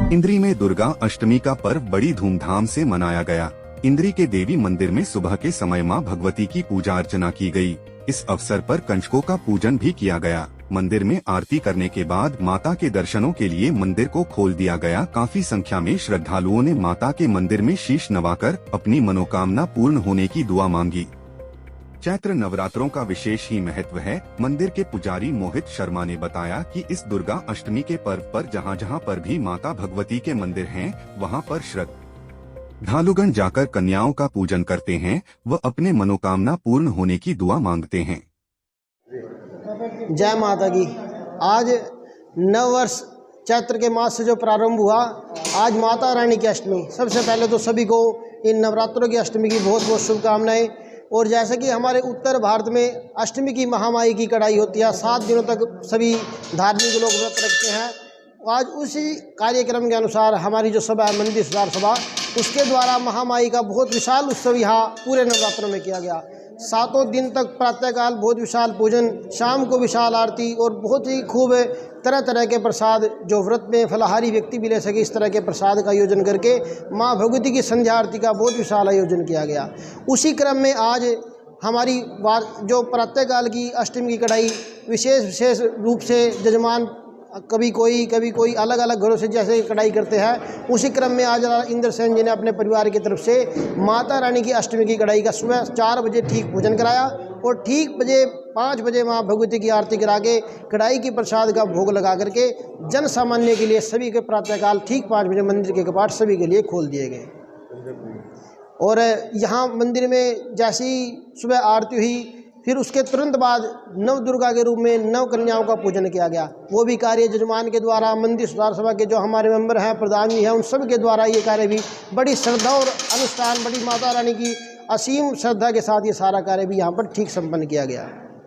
इंद्री में दुर्गा अष्टमी का पर्व बड़ी धूमधाम से मनाया गया। इंद्री के देवी मंदिर में सुबह के समय मां भगवती की पूजा अर्चना की गई। इस अवसर पर कंजकों का पूजन भी किया गया। मंदिर में आरती करने के बाद माता के दर्शनों के लिए मंदिर को खोल दिया गया। काफी संख्या में श्रद्धालुओं ने माता के मंदिर में शीश नवाकर अपनी मनोकामना पूर्ण होने की दुआ मांगी। चैत्र नवरात्रों का विशेष ही महत्व है। मंदिर के पुजारी मोहित शर्मा ने बताया कि इस दुर्गा अष्टमी के पर्व पर जहां जहां पर भी माता भगवती के मंदिर हैं, वहां पर श्रद्धालुगण जाकर कन्याओं का पूजन करते हैं व अपने मनोकामना पूर्ण होने की दुआ मांगते हैं। जय माता की। आज नव वर्ष चैत्र के मास से जो प्रारंभ हुआ, आज माता रानी की अष्टमी। सबसे पहले तो सभी को इन नवरात्रों की अष्टमी की बहुत बहुत शुभकामनाएं। और जैसे कि हमारे उत्तर भारत में अष्टमी की महामाई की कड़ाई होती है, 7 दिनों तक सभी धार्मिक लोग व्रत रखते हैं। आज उसी कार्यक्रम के अनुसार हमारी जो सभा है, मंदिर सुधार सभा, उसके द्वारा महामाई का बहुत विशाल उत्सव यहाँ पूरे नवरात्रों में किया गया। 7 दिन तक प्रातःकाल बहुत विशाल पूजन, शाम को विशाल आरती और बहुत ही खूब तरह तरह के प्रसाद, जो व्रत में फलाहारी व्यक्ति भी ले सके, इस तरह के प्रसाद का आयोजन करके माँ भगवती की संध्या आरती का बहुत विशाल आयोजन किया गया। उसी क्रम में आज हमारी जो प्रातःकाल की अष्टमी की कढ़ाई विशेष रूप से जजमान कभी कोई अलग अलग घरों से जैसे कढ़ाई करते हैं, उसी क्रम में आज इंद्र सेन जी ने अपने परिवार की तरफ से माता रानी की अष्टमी की कढ़ाई का सुबह 4 बजे ठीक पूजन कराया और ठीक 5 बजे माँ भगवती की आरती करा के कढ़ाई की प्रसाद का भोग लगा करके जन सामान्य के लिए सभी के प्रातःकाल ठीक 5 बजे मंदिर के कपाट सभी के लिए खोल दिए गए। और यहाँ मंदिर में जैसी सुबह आरती हुई, फिर उसके तुरंत बाद नव दुर्गा के रूप में नव कन्याओं का पूजन किया गया। वो भी कार्य जजमान के द्वारा, मंदिर सुधार सभा के जो हमारे मेंबर हैं, प्रधान जी हैं, उन सब के द्वारा ये कार्य भी बड़ी श्रद्धा और अनुष्ठान, बड़ी माता रानी की असीम श्रद्धा के साथ ये सारा कार्य भी यहाँ पर ठीक संपन्न किया गया।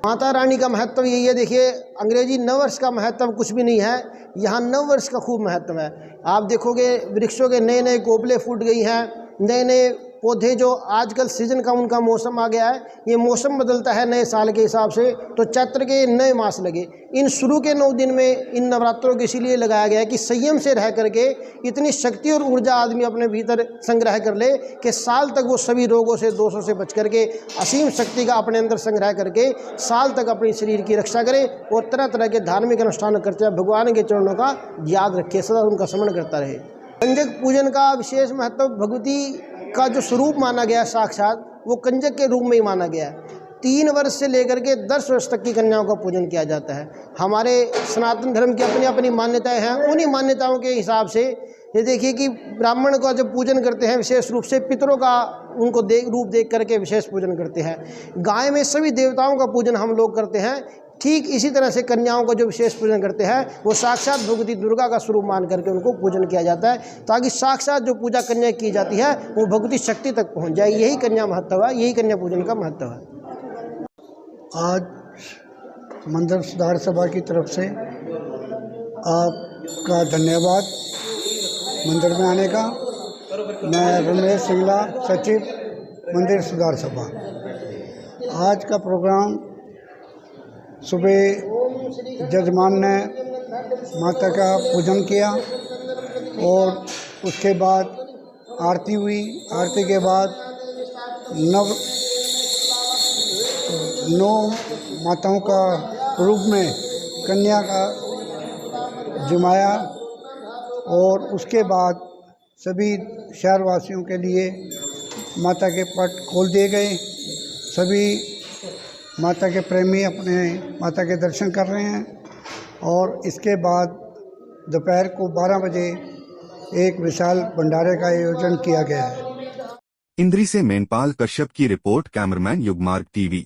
माता रानी का महत्व यही है। देखिए, अंग्रेजी नववर्ष का महत्व कुछ भी नहीं है, यहाँ नववर्ष का खूब महत्व है। आप देखोगे वृक्षों के नए नए कोपले फूट गई हैं, नए नए पौधे, जो आजकल सीजन का उनका मौसम आ गया है, ये मौसम बदलता है नए साल के हिसाब से, तो चैत्र के नए मास लगे। इन शुरू के 9 दिन में इन नवरात्रों के इसीलिए लगाया गया है कि संयम से रह करके इतनी शक्ति और ऊर्जा आदमी अपने भीतर संग्रह कर ले कि साल तक वो सभी रोगों से, दोषों से बच करके असीम शक्ति का अपने अंदर संग्रह करके साल तक अपने शरीर की रक्षा करे और तरह तरह के धार्मिक अनुष्ठान करते हुए भगवान के चरणों का याद रखे, सदा उनका स्मरण करता रहे। कंजक पूजन का विशेष महत्व, भगवती का जो स्वरूप माना गया साक्षात, वो कंजक के रूप में ही माना गया है। 3 वर्ष से लेकर के 10 वर्ष तक की कन्याओं का पूजन किया जाता है। हमारे सनातन धर्म की अपनी अपनी मान्यताएं हैं। उन्हीं मान्यताओं के हिसाब से ये देखिए कि ब्राह्मण का जब पूजन करते हैं, विशेष रूप से पितरों का उनको रूप देख करके विशेष पूजन करते हैं। गाय में सभी देवताओं का पूजन हम लोग करते हैं। ठीक इसी तरह से कन्याओं का जो विशेष पूजन करते हैं, वो साक्षात भगवती दुर्गा का स्वरूप मान करके उनको पूजन किया जाता है, ताकि साक्षात जो पूजा कन्या की जाती है वो भगवती शक्ति तक पहुंच जाए। यही कन्या महत्व है, यही कन्या पूजन का महत्व है। आज मंदिर सुधार सभा की तरफ से आपका धन्यवाद मंदिर में आने का। मैं रमेश सिंगला, सचिव मंदिर सुधार सभा। आज का प्रोग्राम सुबह जजमान ने माता का पूजन किया और उसके बाद आरती हुई। आरती के बाद 9 माताओं का रूप में कन्या का जमाया और उसके बाद सभी शहरवासियों के लिए माता के पट खोल दिए गए। सभी माता के प्रेमी अपने माता के दर्शन कर रहे हैं और इसके बाद दोपहर को 12 बजे एक विशाल भंडारे का आयोजन किया गया है। इंद्री से मेनपाल कश्यप की रिपोर्ट, कैमरामैन युगमार्ग टीवी।